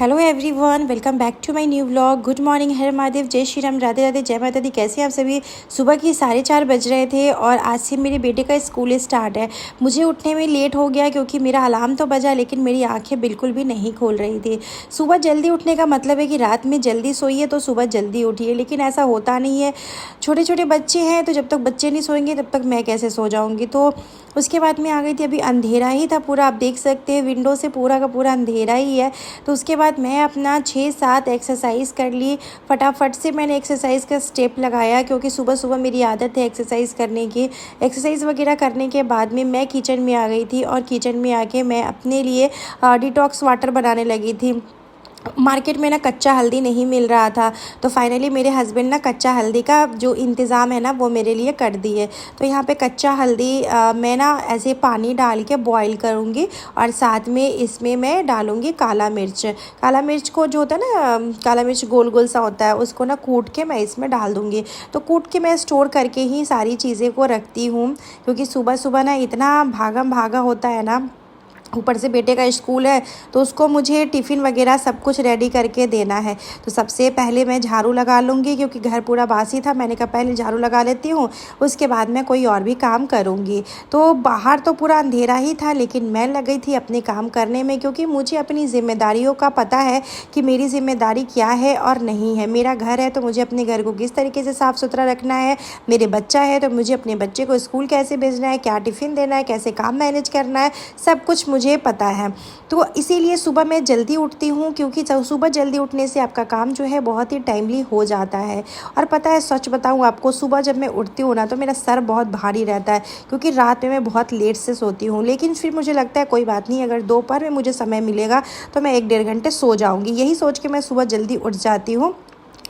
Hello everyone, welcome back to my new vlog. Good morning, हर महादेव, जय श्री राम, राधे राधे, जय माता दी। कैसे हैं आप सभी। सुबह की 4:30 बज रहे थे और आज से मेरे बेटे का स्कूल स्टार्ट है। मुझे उठने में लेट हो गया क्योंकि मेरा अलार्म तो बजा लेकिन मेरी आंखें बिल्कुल भी नहीं खोल रही थी। सुबह जल्दी उठने का मतलब है कि रात में जल्दी सोइए तो सुबह जल्दी उठिए, लेकिन ऐसा होता नहीं है। छोटे छोटे बच्चे हैं तो जब तक बच्चे नहीं सोएंगे तब तक मैं कैसे सो जाऊँगी। तो उसके बाद मैं आ गई थी। अभी अंधेरा ही था पूरा, आप देख सकते हैं विंडो से पूरा का पूरा अंधेरा ही है। तो उसके बाद मैं अपना 6-7 एक्सरसाइज कर ली। फटाफट से मैंने एक्सरसाइज का स्टेप लगाया क्योंकि सुबह सुबह मेरी आदत है एक्सरसाइज करने की। एक्सरसाइज वगैरह करने के बाद में मैं किचन में आ गई थी और किचन में आके मैं अपने लिए डिटॉक्स वाटर बनाने लगी थी। मार्केट में ना कच्चा हल्दी नहीं मिल रहा था, तो फाइनली मेरे हस्बैंड ना कच्चा हल्दी का जो इंतज़ाम है ना वो मेरे लिए कर दिए। तो यहाँ पे कच्चा हल्दी मैं ना ऐसे पानी डाल के बॉईल करूँगी और साथ में इसमें मैं डालूँगी काला मिर्च। काला मिर्च को जो होता है ना, काला मिर्च गोल गोल सा होता है, उसको ना कूट के मैं इसमें डाल दूँगी। तो कूट के मैं स्टोर करके ही सारी चीज़ें को रखती हूँ क्योंकि सुबह सुबह ना इतना भागम भागा होता है ना, ऊपर से बेटे का स्कूल है तो उसको मुझे टिफ़िन वगैरह सब कुछ रेडी करके देना है। तो सबसे पहले मैं झाड़ू लगा लूँगी क्योंकि घर पूरा बासी था। मैंने कहा पहले झाड़ू लगा लेती हूँ, उसके बाद मैं कोई और भी काम करूँगी। तो बाहर तो पूरा अंधेरा ही था लेकिन मैं लग गई थी अपने काम करने में क्योंकि मुझे अपनी ज़िम्मेदारियों का पता है कि मेरी ज़िम्मेदारी क्या है और नहीं है। मेरा घर है तो मुझे अपने घर को किस तरीके से साफ़ सुथरा रखना है। मेरे बच्चा है तो मुझे अपने बच्चे को स्कूल कैसे भेजना है, क्या टिफ़िन देना है, कैसे काम मैनेज करना है, सब कुछ मुझे पता है। तो इसीलिए सुबह मैं जल्दी उठती हूँ क्योंकि सुबह जल्दी उठने से आपका काम जो है बहुत ही टाइमली हो जाता है। और पता है, सच बताऊँ आपको, सुबह जब मैं उठती हूँ ना तो मेरा सर बहुत भारी रहता है क्योंकि रात में मैं बहुत लेट से सोती हूँ। लेकिन फिर मुझे लगता है कोई बात नहीं, अगर दोपहर में मुझे समय मिलेगा तो मैं 1-1.5 घंटे सो जाऊँगी। यही सोच के मैं सुबह जल्दी उठ जाती हूँ,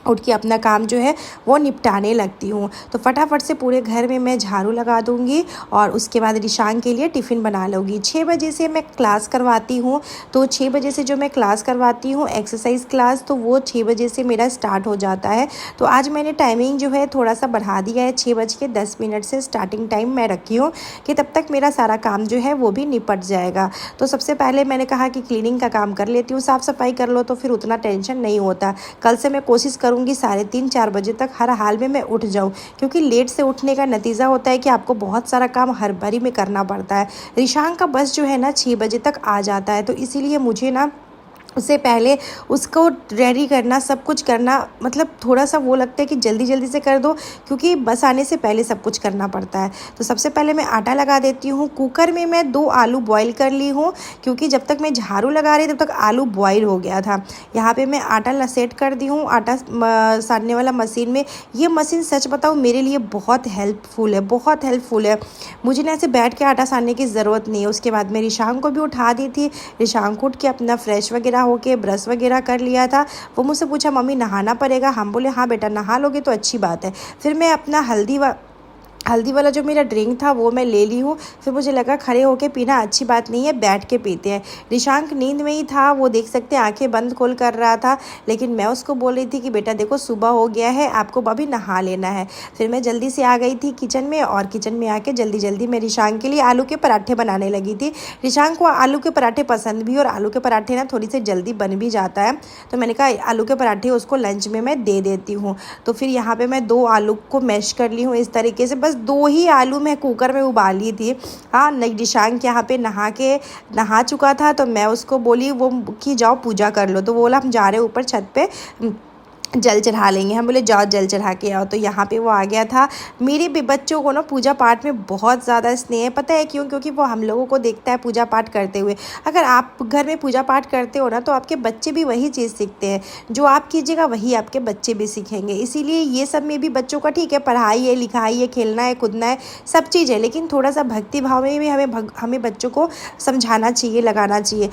उठ के अपना काम जो है वो निपटाने लगती हूँ। तो फटाफट से पूरे घर में मैं झाड़ू लगा दूँगी और उसके बाद रिशांग के लिए टिफ़िन बना लूँगी। 6 बजे से मैं क्लास करवाती हूँ, तो 6 बजे से जो मैं क्लास करवाती हूँ एक्सरसाइज क्लास, तो वो 6 बजे से मेरा स्टार्ट हो जाता है। तो आज मैंने टाइमिंग जो है थोड़ा सा बढ़ा दिया है, 6:10 से स्टार्टिंग टाइम मैं रखी हूँ कि तब तक मेरा सारा काम जो है वो भी निपट जाएगा। तो सबसे पहले मैंने कहा कि क्लीनिंग का काम कर लेती हूँ, साफ़ सफाई कर लो तो फिर उतना टेंशन नहीं होता। कल से मैं कोशिश करूँगी 3:30-4 बजे तक हर हाल में मैं उठ जाऊँ क्योंकि लेट से उठने का नतीजा होता है कि आपको बहुत सारा काम हर बारी में करना पड़ता है। रिशांग का बस जो है ना 6 बजे तक आ जाता है, तो इसीलिए मुझे ना उससे पहले उसको रेडी करना, सब कुछ करना, मतलब थोड़ा सा वो लगता है कि जल्दी जल्दी से कर दो क्योंकि बस आने से पहले सब कुछ करना पड़ता है। तो सबसे पहले मैं आटा लगा देती हूँ। कुकर में मैं 2 आलू बॉईल कर ली हूँ क्योंकि जब तक मैं झाड़ू लगा रही तब तक आलू बॉईल हो गया था। यहाँ पे मैं आटा सेट कर दी हूँ, आटा सानने वाला मशीन में। ये मशीन सच बताऊँ मेरे लिए बहुत हेल्पफुल है, बहुत हेल्पफुल है। मुझे ना ऐसे बैठ के आटा सानने की ज़रूरत नहीं है। उसके बाद मैं रिशांग को भी उठा दी थी। रिशांग को उठ के अपना फ्रेश वगैरह होके ब्रश वगैरह कर लिया था। वो मुझसे पूछा मम्मी नहाना पड़ेगा, हम बोले हाँ बेटा नहा लोगे तो अच्छी बात है। फिर मैं अपना हल्दी वाला जो मेरा ड्रिंक था वो मैं ले ली हूँ। फिर मुझे लगा खड़े होके पीना अच्छी बात नहीं है, बैठ के पीते हैं। रिशांक नींद में ही था, वो देख सकते हैं आंखें बंद खोल कर रहा था, लेकिन मैं उसको बोल रही थी कि बेटा देखो सुबह हो गया है, आपको अभी नहा लेना है। फिर मैं जल्दी से आ गई थी किचन में और किचन में आके जल्दी जल्दी मैं रिशांक के लिए आलू के पराठे बनाने लगी थी। रिशांक को आलू के पराठे पसंद भी, और आलू के पराठे ना थोड़ी सी जल्दी बन भी जाता है। तो मैंने कहा आलू के पराठे उसको लंच में मैं दे देती हूँ। तो फिर यहाँ पर मैं 2 आलू को मैश कर ली हूँ इस तरीके से। बस 2 ही आलू मैं कुकर में उबाली थी। हाँ, नई रिशांक यहाँ पे नहा चुका था तो मैं उसको बोली वो कि जाओ पूजा कर लो। तो वो बोला हम जा रहे ऊपर छत पे जल चढ़ा लेंगे। हम बोले जाओ जल चढ़ा के आओ। तो यहाँ पे वो आ गया था। मेरे भी बच्चों को ना पूजा पाठ में बहुत ज़्यादा स्नेह है, पता है क्यों? क्योंकि वो हम लोगों को देखता है पूजा पाठ करते हुए। अगर आप घर में पूजा पाठ करते हो ना तो आपके बच्चे भी वही चीज़ सीखते हैं, जो आप कीजिएगा वही आपके बच्चे भी सीखेंगे। इसीलिए ये सब में भी बच्चों का ठीक है, पढ़ाई है, लिखाई है, खेलना है, कूदना है, सब चीज़ है, लेकिन थोड़ा सा भक्ति भाव में भी हमें बच्चों को समझाना चाहिए, लगाना चाहिए।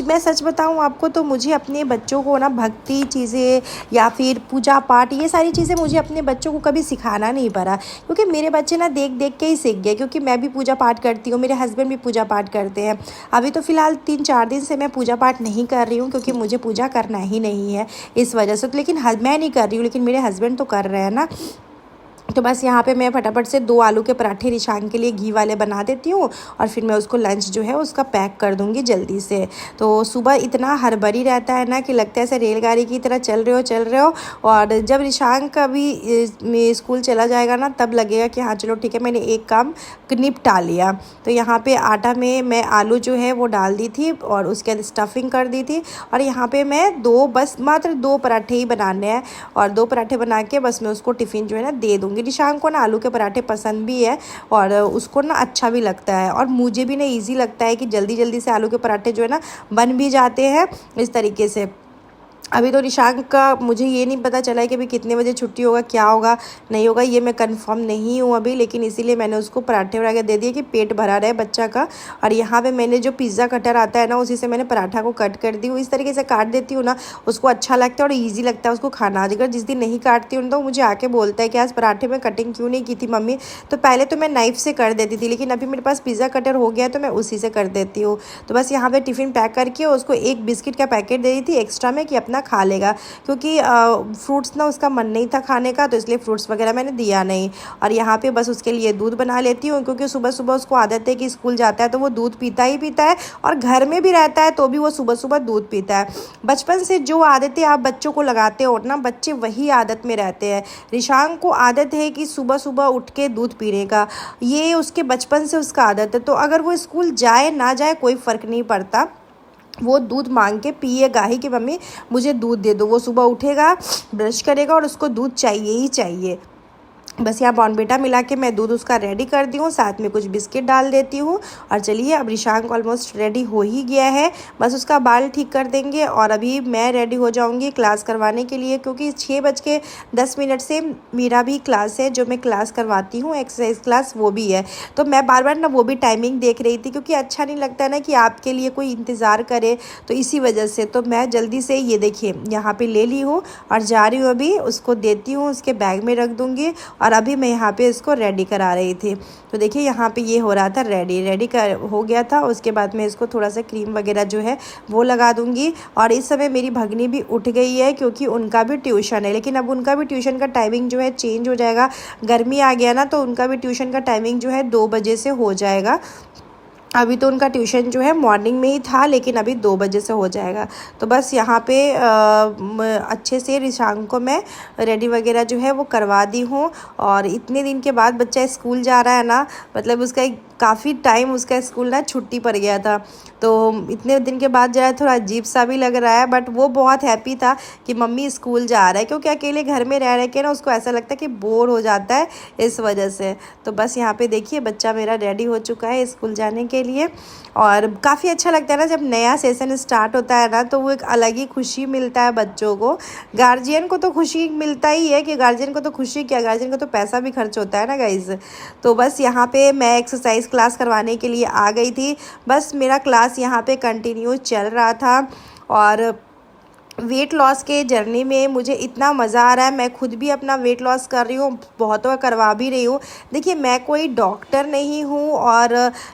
मैं सच बताऊँ आपको तो मुझे अपने बच्चों को ना भक्ति चीज़ें या फिर पूजा पाठ, ये सारी चीज़ें मुझे अपने बच्चों को कभी सिखाना नहीं पड़ा क्योंकि मेरे बच्चे ना देख देख के ही सीख गए। क्योंकि मैं भी पूजा पाठ करती हूँ, मेरे हस्बैंड भी पूजा पाठ करते हैं। अभी तो फ़िलहाल 3-4 दिन से मैं पूजा पाठ नहीं कर रही हूँ क्योंकि मुझे पूजा करना ही नहीं है इस वजह से। तो लेकिन मैं नहीं कर रही हूँ, लेकिन मेरे हस्बैंड तो कर रहे हैं ना। तो बस यहाँ पे मैं फटाफट से 2 आलू के पराठे रिशांग के लिए घी वाले बना देती हूँ और फिर मैं उसको लंच जो है उसका पैक कर दूँगी जल्दी से। तो सुबह इतना हड़बड़ी रहता है ना कि लगता है ऐसे रेलगाड़ी की तरह चल रहे हो। और जब रिशांग का भी स्कूल चला जाएगा ना तब लगेगा कि हाँ चलो ठीक है, मैंने एक काम निपटा लिया। तो यहाँ पे आटा में मैं आलू जो है वो डाल दी थी और उसके बाद स्टफिंग कर दी थी। और यहाँ पे मैं बस मात्र 2 पराठे ही बनाने हैं और 2 पराठे बना के बस मैं उसको टिफ़िन जो है ना दे दूँगी। निशांक को ना आलू के पराठे पसंद भी है और उसको ना अच्छा भी लगता है और मुझे भी ना ईज़ी लगता है कि जल्दी जल्दी से आलू के पराठे जो है ना बन भी जाते हैं इस तरीके से। अभी तो निशांक का मुझे ये नहीं पता चला है कि अभी कितने बजे छुट्टी होगा, क्या होगा नहीं होगा, ये मैं कंफर्म नहीं हूँ अभी, लेकिन इसीलिए मैंने उसको पराठे वगैरह दे दिए कि पेट भरा रहे बच्चा का। और यहाँ पे मैंने जो पिज़्ज़ा कटर आता है ना उसी से मैंने पराठा को कट कर दी हूँ। इस तरीके से काट देती हूँ ना उसको अच्छा लगता है और ईजी लगता है उसको खाना। अगर जिस दिन नहीं काटती हूँ तो मुझे आके बोलता है कि आज पराठे में कटिंग क्यों नहीं की थी मम्मी। तो पहले तो मैं नाइफ़ से कर देती थी, लेकिन अभी मेरे पास पिज़्ज़ा कटर हो गया है तो मैं उसी से कर देती हूँ। तो बस यहाँ पर टिफ़िन पैक करके उसको एक बिस्किट का पैकेट दे दी थी एक्स्ट्रा में कि अपना खा लेगा, क्योंकि फ्रूट्स ना उसका मन नहीं था खाने का, तो इसलिए फ्रूट्स वगैरह मैंने दिया नहीं। और यहाँ पे बस उसके लिए दूध बना लेती हूँ, क्योंकि सुबह सुबह उसको आदत है कि स्कूल जाता है तो वो दूध पीता ही पीता है और घर में भी रहता है तो भी वो सुबह सुबह दूध पीता है। बचपन से जो आदतें आप बच्चों को लगाते हो ना बच्चे वही आदत में रहते हैं। रिशांग को आदत है कि सुबह सुबह उठ के दूध पीने का, ये उसके बचपन से उसका आदत है। तो अगर वो स्कूल जाए ना जाए कोई फ़र्क नहीं पड़ता, वो दूध मांग के पिएगा ही कि मम्मी मुझे दूध दे दो। वो सुबह उठेगा, ब्रश करेगा और उसको दूध चाहिए ही चाहिए। बस यहाँ बॉर्नविटा मिला के मैं दूध उसका रेडी कर दी हूँ, साथ में कुछ बिस्किट डाल देती हूँ। और चलिए अब रिशांक ऑलमोस्ट रेडी हो ही गया है, बस उसका बाल ठीक कर देंगे और अभी मैं रेडी हो जाऊँगी क्लास करवाने के लिए, क्योंकि 6:10 से मेरा भी क्लास है जो मैं क्लास करवाती हूँ, एक्सरसाइज क्लास वो भी है। तो मैं बार बार ना वो भी टाइमिंग देख रही थी, क्योंकि अच्छा नहीं लगता है ना कि आपके लिए कोई इंतज़ार करे, तो इसी वजह से तो मैं जल्दी से ये देखिए यहाँ पर ले ली हूँ और जा रही हूँ, अभी उसको देती हूँ, उसके बैग में रख दूँगी। और अभी मैं यहाँ पे इसको रेडी करा रही थी। तो देखिए यहाँ पे ये हो रहा था रेडी हो गया था। उसके बाद मैं इसको थोड़ा सा क्रीम वगैरह जो है वो लगा दूँगी। और इस समय मेरी भगनी भी उठ गई है, क्योंकि उनका भी ट्यूशन है, लेकिन अब उनका भी ट्यूशन का टाइमिंग जो है चेंज हो जाएगा। गर्मी आ गया ना तो उनका भी ट्यूशन का टाइमिंग जो है 2 बजे से हो जाएगा। अभी तो उनका ट्यूशन जो है मॉर्निंग में ही था, लेकिन अभी 2 बजे से हो जाएगा। तो बस यहाँ पे अच्छे से रिशांग को मैं रेडी वगैरह जो है वो करवा दी हूँ। और इतने दिन के बाद बच्चा स्कूल जा रहा है ना, मतलब उसका काफ़ी टाइम उसका स्कूल ना छुट्टी पड़ गया था, तो इतने दिन के बाद जो है थोड़ा अजीब सा भी लग रहा है। बट वो बहुत हैप्पी था कि मम्मी स्कूल जा रहा है, क्योंकि अकेले घर में रह के ना उसको ऐसा लगता है कि बोर हो जाता है इस वजह से। तो बस यहाँ पे देखिए बच्चा मेरा रेडी हो चुका है स्कूल जाने के लिए। और काफ़ी अच्छा लगता है ना जब नया सेशन स्टार्ट होता है ना, तो वो एक अलग ही खुशी मिलता है बच्चों को। गार्जियन को तो खुशी मिलता ही है कि गार्जियन को तो खुशी क्या, गार्जियन को तो पैसा भी खर्च होता है ना गाइज़। तो बस यहाँ पे मैं एक्सरसाइज क्लास करवाने के लिए आ गई थी। बस मेरा क्लास यहाँ पे कंटिन्यू चल रहा था और वेट लॉस के जर्नी में मुझे इतना मज़ा आ रहा है। मैं खुद भी अपना वेट लॉस कर रही हूँ, बहुतों का करवा भी रही हूँ। देखिए मैं कोई डॉक्टर नहीं हूँ और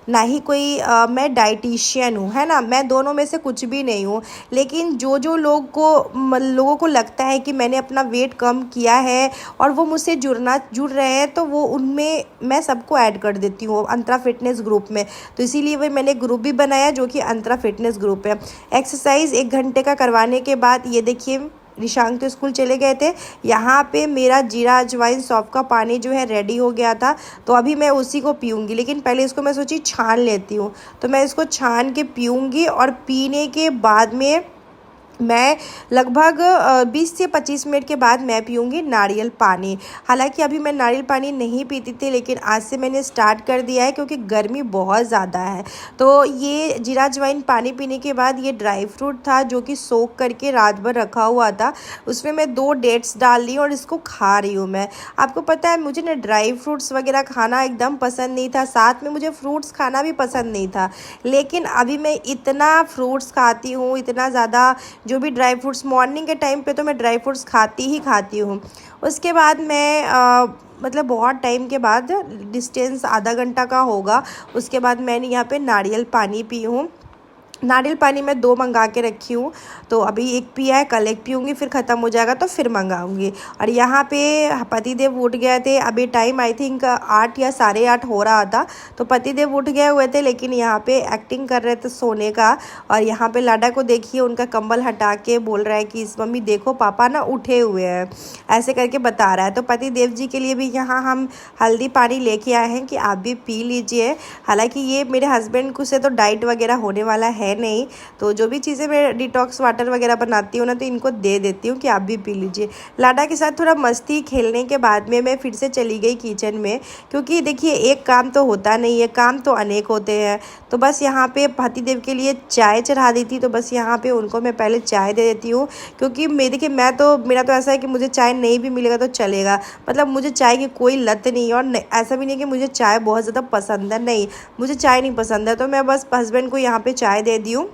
ना ही कोई मैं डाइटिशियन हूँ, है ना, मैं दोनों में से कुछ भी नहीं हूँ। लेकिन जो लोगों को लगता है कि मैंने अपना वेट कम किया है और वो मुझसे जुड़ रहे हैं, तो वो उनमें मैं सबको ऐड कर देती हूँ अंतरा फिटनेस ग्रुप में। तो इसीलिए वही मैंने ग्रुप भी बनाया जो कि अंतरा फिटनेस ग्रुप है। एक्सरसाइज 1 घंटे का करवाने के बाद ये देखिए रिशांक तो स्कूल चले गए थे। यहाँ पे मेरा जीरा अजवाइन सौंफ का पानी जो है रेडी हो गया था, तो अभी मैं उसी को पीऊँगी। लेकिन पहले इसको मैं सोची छान लेती हूँ, तो मैं इसको छान के पीऊँगी। और पीने के बाद में मैं लगभग 20 से 25 मिनट के बाद मैं पीऊँगी नारियल पानी। हालांकि अभी मैं नारियल पानी नहीं पीती थी, लेकिन आज से मैंने स्टार्ट कर दिया है, क्योंकि गर्मी बहुत ज़्यादा है। तो ये जीरा अजवाइन पानी पीने के बाद ये ड्राई फ्रूट था जो कि सोख करके रात भर रखा हुआ था, उसमें मैं 2 डेट्स डाल ली और इसको खा रही हूँ मैं। आपको पता है मुझे ना ड्राई फ्रूट्स वगैरह खाना एकदम पसंद नहीं था, साथ में मुझे फ्रूट्स खाना भी पसंद नहीं था। लेकिन अभी मैं इतना फ्रूट्स खाती हूँ, इतना ज़्यादा, जो भी ड्राई फ्रूट्स मॉर्निंग के टाइम पे तो मैं ड्राई फ्रूट्स खाती हूँ। उसके बाद मैं मतलब बहुत टाइम के बाद, डिस्टेंस आधा घंटा का होगा, उसके बाद मैंने यहाँ पे नारियल पानी पी हूँ। नारियल पानी मैं 2 मंगा के रखी हूँ। तो अभी एक पिया है, कल एक पीऊँगी, फिर ख़त्म हो जाएगा तो फिर मंगाऊँगी। और यहाँ पे पतिदेव उठ गए थे। अभी टाइम आई थिंक 8 या 8:30 हो रहा था। तो पतिदेव उठ गए हुए थे, लेकिन यहाँ पे एक्टिंग कर रहे थे सोने का। और यहाँ पे लाडा को देखिए, उनका कंबल हटा के बोल रहा है कि इस मम्मी देखो पापा ना उठे हुए हैं, ऐसे करके बता रहा है। तो पतिदेव जी के लिए भी यहाँ हम हल्दी पानी लेके आए हैं कि आप भी पी लीजिए। हालांकि ये मेरे हस्बैंड को से तो डाइट वगैरह होने वाला है नहीं, तो जो भी चीज़ें मैं डिटॉक्स वाटर वगैरह बनाती हूँ ना, तो इनको दे देती हूँ कि आप भी पी लीजिए। लाडा के साथ थोड़ा मस्ती खेलने के बाद में मैं फिर से चली गई किचन में, क्योंकि देखिए एक काम तो होता नहीं है, काम तो अनेक होते हैं। तो बस यहाँ पे पतिदेव के लिए चाय चढ़ा दी थी, तो बस यहाँ पे उनको मैं पहले चाय दे देती हूँ। क्योंकि देखिए मेरा तो ऐसा है कि मुझे चाय नहीं भी मिलेगा तो चलेगा, मतलब मुझे चाय की कोई लत नहीं है। और ऐसा भी नहीं कि मुझे चाय बहुत ज़्यादा पसंद है, नहीं, मुझे चाय नहीं पसंद है। तो मैं बस हस्बैंड को यहाँ पे चाय दे दी हूँ।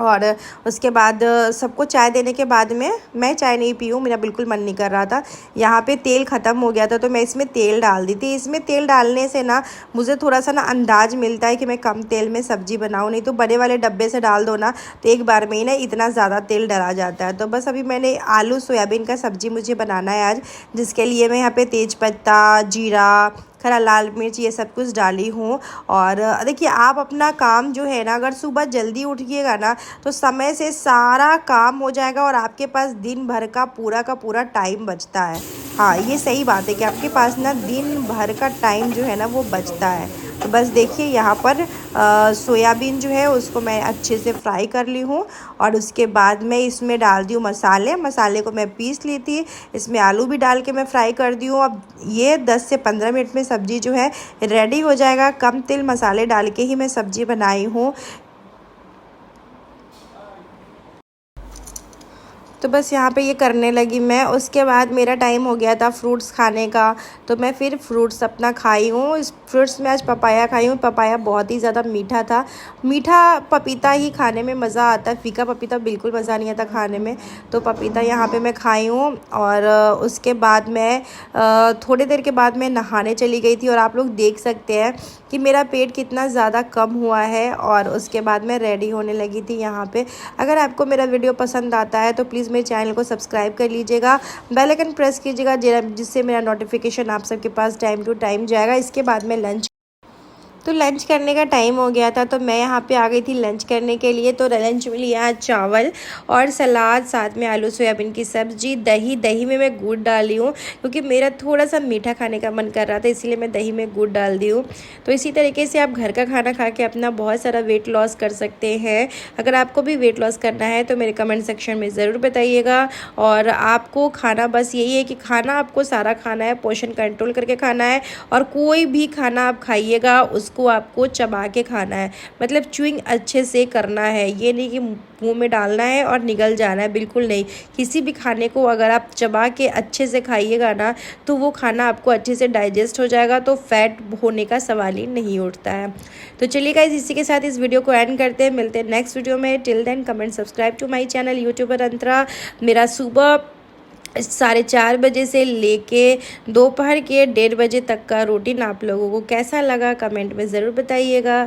और उसके बाद सबको चाय देने के बाद में मैं चाय नहीं पी हूँ, मेरा बिल्कुल मन नहीं कर रहा था। यहाँ पे तेल ख़त्म हो गया था, तो मैं इसमें तेल डाल दी थी। इसमें तेल डालने से ना मुझे थोड़ा सा ना अंदाज़ मिलता है कि मैं कम तेल में सब्ज़ी बनाऊँ, नहीं तो बड़े वाले डब्बे से डाल दो ना तो एक बार में ही ना इतना ज़्यादा तेल डला जाता है। तो बस अभी मैंने आलू सोयाबीन का सब्ज़ी मुझे बनाना है आज, जिसके लिए मैं यहाँ पर तेज़पत्ता, जीरा, खरा लाल मिर्च, ये सब कुछ डाली हूँ। और देखिए आप अपना काम जो है ना, अगर सुबह जल्दी उठिएगा ना तो समय से सारा काम हो जाएगा और आपके पास दिन भर का पूरा टाइम बचता है। हाँ, ये सही बात है कि आपके पास ना दिन भर का टाइम जो है ना वो बचता है। तो बस देखिए यहाँ पर सोयाबीन जो है उसको मैं अच्छे से फ्राई कर ली हूँ। और उसके बाद मैं इसमें डाल दी हूँ मसाले को मैं पीस ली थी। इसमें आलू भी डाल के मैं फ्राई कर दी हूँ। अब ये 10 से 15 मिनट में सब्ज़ी जो है रेडी हो जाएगा। कम तेल मसाले डाल के ही मैं सब्ज़ी बनाई हूँ। तो बस यहाँ पे ये करने लगी मैं। उसके बाद मेरा टाइम हो गया था फ्रूट्स खाने का, तो मैं फिर फ्रूट्स अपना खाई हूँ। इस फ्रूट्स में आज पपाया खाई हूँ। पपाया बहुत ही ज़्यादा मीठा था। मीठा पपीता ही खाने में मज़ा आता है, फीका पपीता बिल्कुल मज़ा नहीं आता खाने में। तो पपीता यहाँ पे मैं खाई हूँ। और उसके बाद मैं थोड़ी देर के बाद मैं नहाने चली गई थी। और आप लोग देख सकते हैं कि मेरा पेट कितना ज़्यादा कम हुआ है। और उसके बाद मैं रेडी होने लगी थी यहाँ पे। अगर आपको मेरा वीडियो पसंद आता है तो प्लीज़ मेरे चैनल को सब्सक्राइब कर लीजिएगा, बेल आइकन प्रेस कीजिएगा, जिससे मेरा नोटिफिकेशन आप सबके पास टाइम टू टाइम जाएगा। इसके बाद मैं लंच करने का टाइम हो गया था, तो मैं यहाँ पे आ गई थी लंच करने के लिए। तो लंच में लिया चावल और सलाद, साथ में आलू सोयाबीन की सब्ज़ी, दही में मैं गुड़ डाली हूँ, क्योंकि मेरा थोड़ा सा मीठा खाने का मन कर रहा था, इसीलिए मैं दही में गुड़ डाल दी हूँ। तो इसी तरीके से आप घर का खाना खा के अपना बहुत सारा वेट लॉस कर सकते हैं। अगर आपको भी वेट लॉस करना है तो मेरे कमेंट सेक्शन में ज़रूर बताइएगा। और आपको खाना बस यही है कि खाना आपको सारा खाना है, पोर्शन कंट्रोल करके खाना है। और कोई भी खाना आप खाइएगा उसको आपको चबा के खाना है, मतलब च्युइंग अच्छे से करना है। ये नहीं कि मुंह में डालना है और निगल जाना है, बिल्कुल नहीं। किसी भी खाने को अगर आप चबा के अच्छे से खाइएगा ना तो वो खाना आपको अच्छे से डाइजेस्ट हो जाएगा, तो फैट होने का सवाल ही नहीं उठता है। तो चलिए गाइस, इसी के साथ इस वीडियो को एंड करते हैं। मिलते हैं नेक्स्ट वीडियो में। Till then comment subscribe to my channel YouTuber Antara. मेरा सुबह 4:30 बजे से लेके दोपहर के 1:30 बजे तक का रूटीन आप लोगों को कैसा लगा कमेंट में ज़रूर बताइएगा।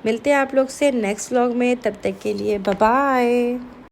मिलते हैं आप लोग से नेक्स्ट व्लॉग में, तब तक के लिए बाय बाय।